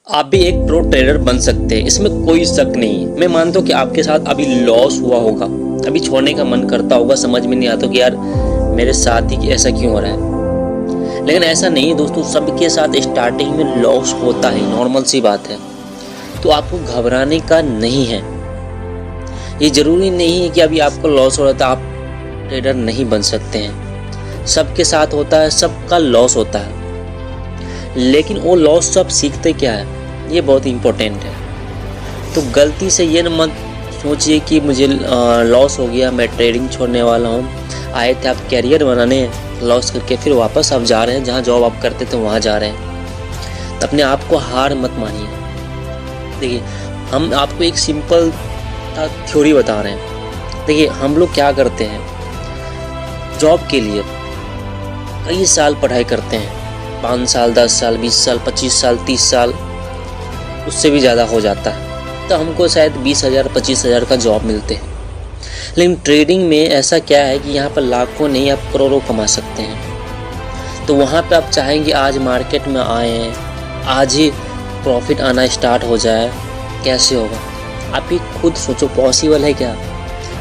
आप भी एक प्रो ट्रेडर बन सकते हैं, इसमें कोई शक नहीं है। मैं मानता हूँ कि आपके साथ अभी लॉस हुआ होगा, अभी छोड़ने का मन करता होगा, समझ में नहीं आता कि यार मेरे साथ ही ऐसा क्यों हो रहा है। लेकिन ऐसा नहीं है दोस्तों, सबके साथ स्टार्टिंग में लॉस होता है, नॉर्मल सी बात है। तो आपको घबराने का नहीं है। ये ज़रूरी नहीं है कि अभी आपको लॉस हो रहा था आप ट्रेडर नहीं बन सकते हैं। सबके साथ होता है, सबका लॉस होता है, लेकिन वो लॉस सब सीखते क्या है, ये बहुत इम्पोर्टेंट है। तो गलती से ये मत सोचिए कि मुझे लॉस हो गया, मैं ट्रेडिंग छोड़ने वाला हूँ। आए थे आप कैरियर बनाने, लॉस करके फिर वापस आप जा रहे हैं जहाँ जॉब आप करते थे वहाँ जा रहे हैं। तो अपने आप को हार मत मानिए। देखिए, हम आपको एक सिंपल थ्योरी बता रहे हैं। देखिए, हम लोग क्या करते हैं, जॉब के लिए कई साल पढ़ाई करते हैं, 5 साल, 10 साल, 20 साल, 25 साल, 30 साल, उससे भी ज़्यादा हो जाता है। तो हमको शायद 20,000, 25,000 का जॉब मिलते हैं। लेकिन ट्रेडिंग में ऐसा क्या है कि यहाँ पर लाखों नहीं, आप करोड़ों कमा सकते हैं। तो वहाँ पे आप चाहेंगे आज मार्केट में आए हैं, आज ही प्रॉफिट आना स्टार्ट हो जाए, कैसे होगा? आप ही खुद सोचो, पॉसिबल है क्या?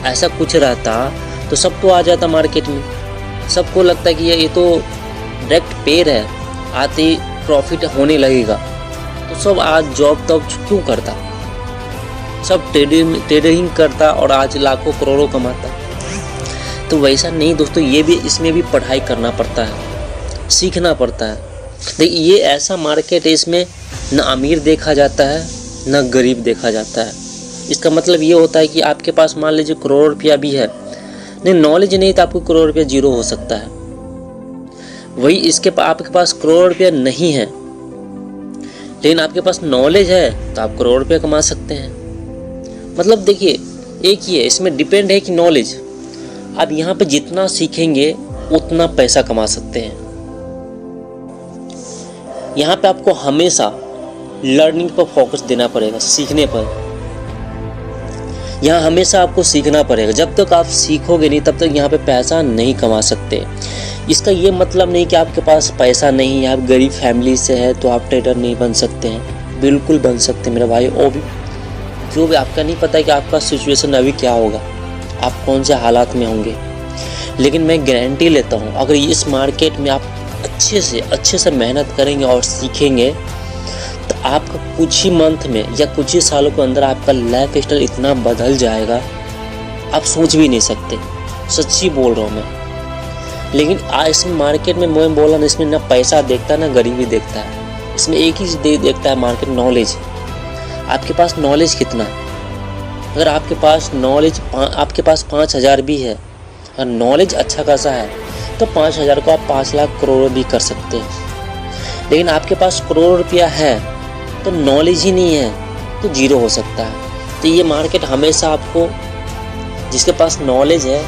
ऐसा कुछ रहता तो सब तो आ जाता मार्केट में। सबको लगता है कि ये तो डायरेक्ट पेर है, आते ही प्रॉफिट होने लगेगा, तो सब आज जॉब तब क्यों करता? सब ट्रेडिंग करता और आज लाखों करोड़ों कमाता। तो वैसा नहीं दोस्तों, ये भी, इसमें भी पढ़ाई करना पड़ता है, सीखना पड़ता है। देखिए, ये ऐसा मार्केट है, इसमें न अमीर देखा जाता है न गरीब देखा जाता है। इसका मतलब ये होता है कि आपके पास मान लीजिए करोड़ रुपया भी है, नहीं नॉलेज नहीं तो आपको करोड़ रुपया जीरो हो सकता है। वही आपके पास करोड़ रुपया नहीं है, लेकिन आपके पास नॉलेज है तो आप करोड़ रुपया कमा सकते हैं। मतलब देखिए, एक ही है, इसमें डिपेंड है कि नॉलेज आप यहाँ पे जितना सीखेंगे उतना पैसा कमा सकते हैं। यहाँ पे आपको हमेशा लर्निंग पर फोकस देना पड़ेगा, सीखने पर। यहाँ हमेशा आपको सीखना पड़ेगा। जब तक आप सीखोगे नहीं तब तक यहाँ पे पैसा नहीं कमा सकते। इसका ये मतलब नहीं कि आपके पास पैसा नहीं है, आप गरीब फैमिली से है तो आप ट्रेडर नहीं बन सकते हैं। बिल्कुल बन सकते हैं मेरे भाई। और भी जो भी, आपका नहीं पता है कि आपका सिचुएशन अभी क्या होगा, आप कौन से हालात में होंगे। लेकिन मैं गारंटी लेता हूँ, अगर इस मार्केट में आप अच्छे से मेहनत करेंगे और सीखेंगे तो आपका कुछ ही मंथ में या कुछ ही सालों के अंदर आपका लाइफ स्टाइल इतना बदल जाएगा, आप सोच भी नहीं सकते। सच्ची बोल रहा हूँ मैं। लेकिन आज इस मार्केट में मैं बोला ना, इसमें ना पैसा देखता ना गरीबी देखता है। इसमें एक ही देखता है मार्केट, नॉलेज। आपके पास नॉलेज कितना है? अगर आपके पास नॉलेज, आपके पास 5,000 भी है और नॉलेज अच्छा खासा है तो 5,000 को आप 5 लाख करोड़ भी कर सकते हैं। लेकिन आपके पास करोड़ रुपया है तो नॉलेज ही नहीं है तो जीरो हो सकता है। तो ये मार्केट हमेशा आपको, जिसके पास नॉलेज है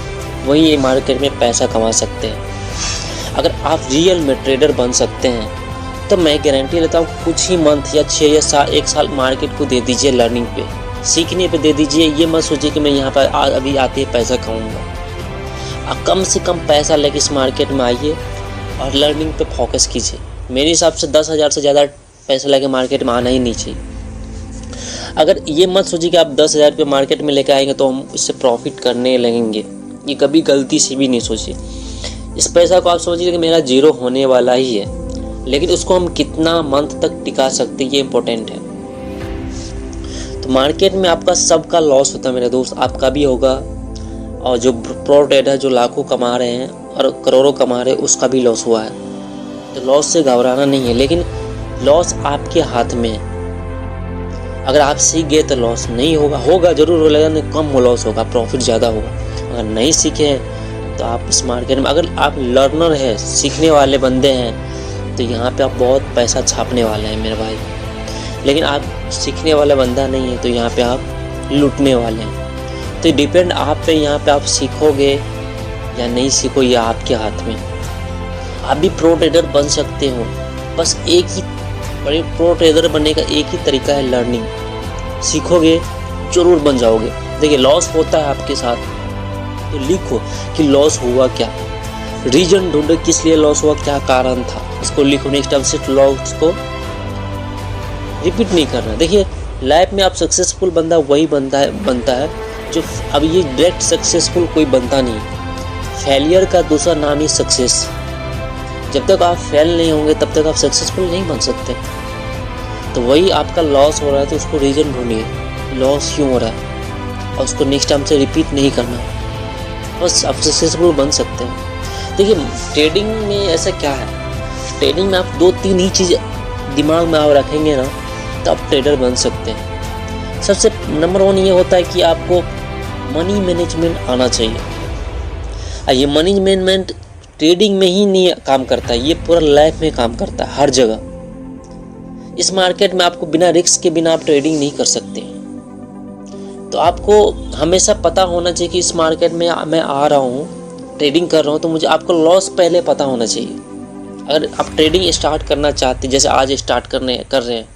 वही ये मार्केट में पैसा कमा सकते हैं। अगर आप रियल में ट्रेडर बन सकते हैं तो मैं गारंटी लेता हूँ कुछ ही मंथ या 6 या 1 साल मार्केट को दे दीजिए, लर्निंग पे, सीखने पे दे दीजिए। ये मत सोचिए कि मैं यहाँ पर अभी आते ही पैसा कमाऊँगा। आप कम से कम पैसा लेके इस मार्केट में आइए और लर्निंग पे फोकस कीजिए। मेरे हिसाब से 10,000 से ज़्यादा पैसा लेके मार्केट में आना ही नहीं चाहिए। अगर ये मत सोचिए कि आप 10,000 रुपये मार्केट में लेके आएंगे तो हम इससे प्रॉफिट करने लगेंगे, ये कभी गलती से भी नहीं सोचिए। इस पैसा को आप सोचिए कि मेरा जीरो होने वाला ही है, लेकिन उसको हम कितना मंथ तक टिका सकते हैं ये इम्पोर्टेंट है। तो मार्केट में आपका सबका लॉस होता है मेरे दोस्त, आपका भी होगा। और जो प्रो ट्रेडर जो लाखों कमा रहे हैं और करोड़ों कमा रहे हैं उसका भी लॉस हुआ है। तो लॉस से घबराना नहीं है, लेकिन लॉस आपके हाथ में है। अगर आप सीख गए तो लॉस नहीं होगा जरूर हो, लेकिन कम हो लॉस होगा, प्रॉफिट ज़्यादा होगा। अगर नहीं सीखे हैं तो आप इस मार्केट में, अगर आप लर्नर है, सीखने वाले बंदे हैं, तो यहाँ पे आप बहुत पैसा छापने वाले हैं मेरे भाई। लेकिन आप सीखने वाला बंदा नहीं है तो यहाँ पे आप लूटने वाले हैं। तो डिपेंड आप पे, यहाँ पे आप सीखोगे या नहीं सीखो, ये आपके हाथ में। आप भी प्रो ट्रेडर बन सकते हो। बस एक ही बड़े प्रो ट्रेडर बनने का एक ही तरीका है, लर्निंग। सीखोगे जरूर बन जाओगे। देखिए, लॉस होता है आपके साथ तो लिखो कि लॉस हुआ क्या, रीजन ढूंढो किस लिए लॉस हुआ, क्या कारण था, इसको लिखो। नेक्स्ट टाइम से लॉस को रिपीट नहीं करना। देखिए लाइफ में आप सक्सेसफुल बंदा वही बनता है जो, अब ये डायरेक्ट सक्सेसफुल कोई बनता नहीं है। फेलियर का दूसरा नाम ही सक्सेस। जब तक आप फेल नहीं होंगे तब तक आप सक्सेसफुल नहीं बन सकते। तो वही आपका लॉस हो रहा है तो उसको रीज़न ढूंढिए, लॉस क्यों हो रहा है, और उसको नेक्स्ट टाइम से रिपीट नहीं करना, बस आप सक्सेसफुल बन सकते हैं। देखिए ट्रेडिंग में ऐसा क्या है, ट्रेडिंग में आप 2-3 ही चीज़ दिमाग में आप रखेंगे ना तो आप ट्रेडर बन सकते हैं। सबसे नंबर 1 ये होता है कि आपको मनी मैनेजमेंट आना चाहिए। ये मनी मैनेजमेंट ट्रेडिंग में ही नहीं काम करता है, ये पूरा लाइफ में काम करता है, हर जगह। इस मार्केट में आपको बिना रिस्क के बिना आप ट्रेडिंग नहीं कर सकते। तो आपको हमेशा पता होना चाहिए कि इस मार्केट में मैं आ रहा हूँ, ट्रेडिंग कर रहा हूँ, तो मुझे आपको लॉस पहले पता होना चाहिए। अगर आप ट्रेडिंग स्टार्ट करना चाहते हैं, जैसे आज स्टार्ट कर रहे हैं,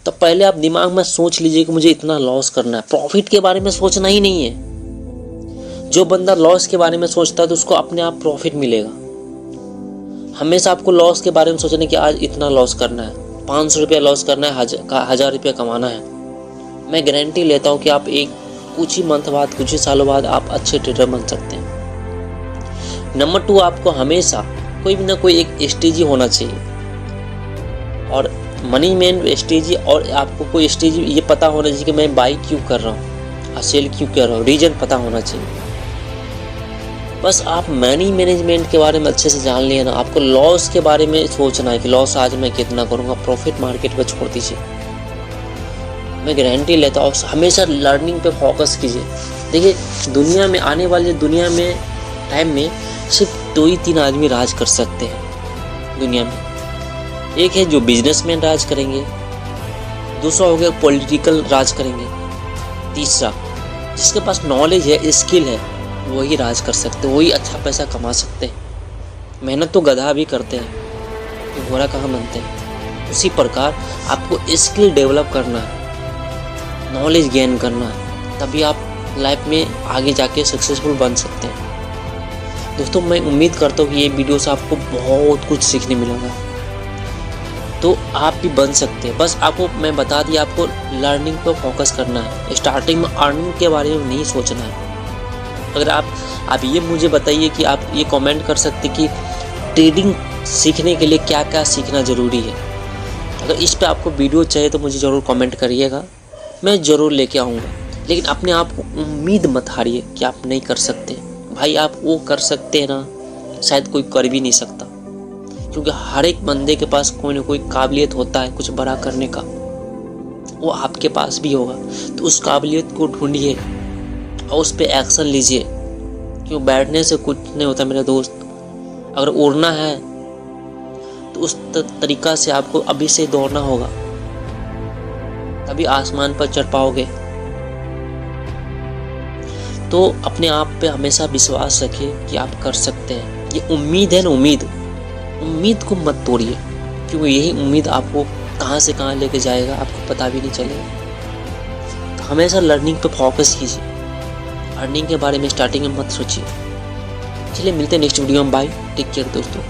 तो पहले आप दिमाग में सोच लीजिए कि मुझे इतना लॉस करना है। प्रॉफिट के बारे में सोचना ही नहीं है। जो बंदा लॉस के बारे में सोचता है तो उसको अपने आप प्रॉफिट मिलेगा। हमेशा आपको लॉस के बारे में सोचना कि आज इतना लॉस करना है, 500 रुपया लॉस करना है, 1000 रुपया कमाना है। मैं गारंटी लेता हूँ कि आप कुछ ही मंथ बाद, कुछ ही सालों बाद आप अच्छे ट्रेडर बन सकते हैं। नंबर 2, आपको हमेशा कोई भी ना कोई एक स्ट्रेटजी होना चाहिए, और मनी मैन स्ट्रेटजी, और आपको कोई स्ट्रेटजी ये पता होना चाहिए कि मैं बाई क्यों कर रहा हूँ और सेल क्यों कर रहा हूँ, रीजन पता होना चाहिए। बस आप मनी मैनेजमेंट के बारे में अच्छे से जान लिए ना, आपको लॉस के बारे में सोचना है कि लॉस आज मैं कितना करूँगा, प्रॉफिट मार्केट पर छोड़ दीजिए। मैं गारंटी लेता हूँ, हमेशा लर्निंग पे फोकस कीजिए। देखिए दुनिया में, आने वाली दुनिया में, टाइम में सिर्फ 2 ही 3 आदमी राज कर सकते हैं दुनिया में। एक है जो बिजनेसमैन राज करेंगे, दूसरा हो गया पॉलिटिकल राज करेंगे, तीसरा जिसके पास नॉलेज है, स्किल है, वही राज कर सकते हैं, वही अच्छा पैसा कमा सकते हैं। मेहनत तो गधा भी करते हैं, तो घोड़ा कहाँ बनते हैं। उसी प्रकार आपको स्किल डेवलप करना है, नॉलेज गेन करना है, तभी आप लाइफ में आगे जाके सक्सेसफुल बन सकते हैं। दोस्तों मैं उम्मीद करता हूँ कि ये वीडियो से आपको बहुत कुछ सीखने मिलेगा, तो आप भी बन सकते हैं। बस आपको मैं बता दिया, आपको लर्निंग पर फोकस करना है। स्टार्टिंग में अर्निंग के बारे में नहीं सोचना है। अगर आप ये मुझे बताइए कि आप ये कमेंट कर सकते कि ट्रेडिंग सीखने के लिए क्या क्या सीखना ज़रूरी है। अगर इस पर आपको वीडियो चाहिए तो मुझे ज़रूर कमेंट करिएगा, मैं ज़रूर लेके आऊँगा। लेकिन अपने आप को उम्मीद मत हारिए कि आप नहीं कर सकते। भाई आप वो कर सकते हैं ना, शायद कोई कर भी नहीं सकता, क्योंकि हर एक बंदे के पास कोई ना कोई काबिलियत होता है कुछ बड़ा करने का, वो आपके पास भी होगा। तो उस काबिलियत को ढूंढिए और उस पर एक्शन लीजिए। क्यों बैठने से कुछ नहीं होता मेरे दोस्त। अगर उड़ना है तो उस तरीक़ा से आपको अभी से दौड़ना होगा, तभी आसमान पर चढ़ पाओगे। तो अपने आप पे हमेशा विश्वास रखिए कि आप कर सकते हैं। ये उम्मीद है ना, उम्मीद को मत तोड़िए, क्योंकि यही उम्मीद आपको कहाँ से कहाँ लेके जाएगा आपको पता भी नहीं चलेगा। तो हमेशा लर्निंग पे फोकस कीजिए, अर्निंग के बारे में स्टार्टिंग में मत सोचिए। चलिए मिलते हैं नेक्स्ट वीडियो में, बाय, टेक केयर दोस्तों।